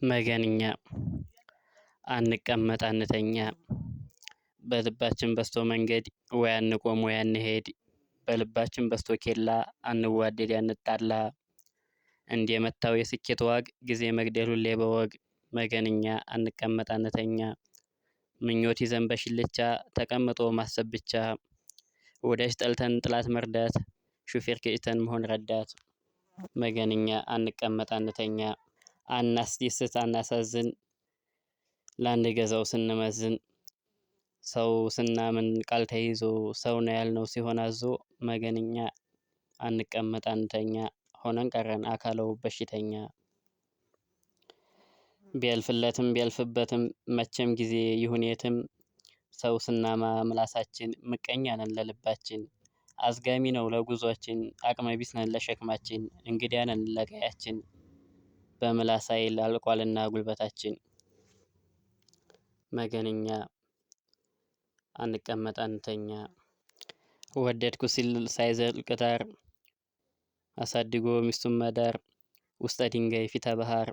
መገንኛ አንቀመጥ አንተኛ በልባችን በስቶ መንገድ ወይ አንቆም ወይ አንሄድ በልባችን በስቶ ኬላ አንዋደድ አንጣላ እንደመታው የስኬት ዋግ ጊዜ መግደል ሁሌ በወግ መገንኛ አንቀመጥ አንተኛ ምኞት ይዘን በሽልቻ ተቀምጦ ማሰብ ብቻ ወዳጅ ጠልተን ጥላት መርዳት ሹፌር ገጭተን መሆን ረዳት መገንኛ አንቀመጥ አንተኛ አናስደስት አናሳዝን ላንገዛው ስንመዝን ሰው ስናምን ቃል ተይዞ ሰው ነው ያልነው ሲሆን አዞ መገንኛ አንቀመጥ አንተኛ ሆነን ቀረን አካለው በሽተኛ ቢያልፍለትም ቢያልፍበትም መቼም ጊዜ ይሁን የትም ሰው ስናማ ምላሳችን ምቀኛ ነን ለልባችን አዝጋሚ ነው ለጉዟችን አቅመ ቢስ ነን ለሸክማችን እንግዲያ ነን ለቀያችን በምላስ ኃይል አልቋልና ጉልበታችን መገንኛ አንቀመጥ አንተኛ ወደድኩ ሲል ሳይዘልቅ ዳር አሳድጎ ሚስቱን መዳር ውስጠ ድንጋይ ፊተ ባህር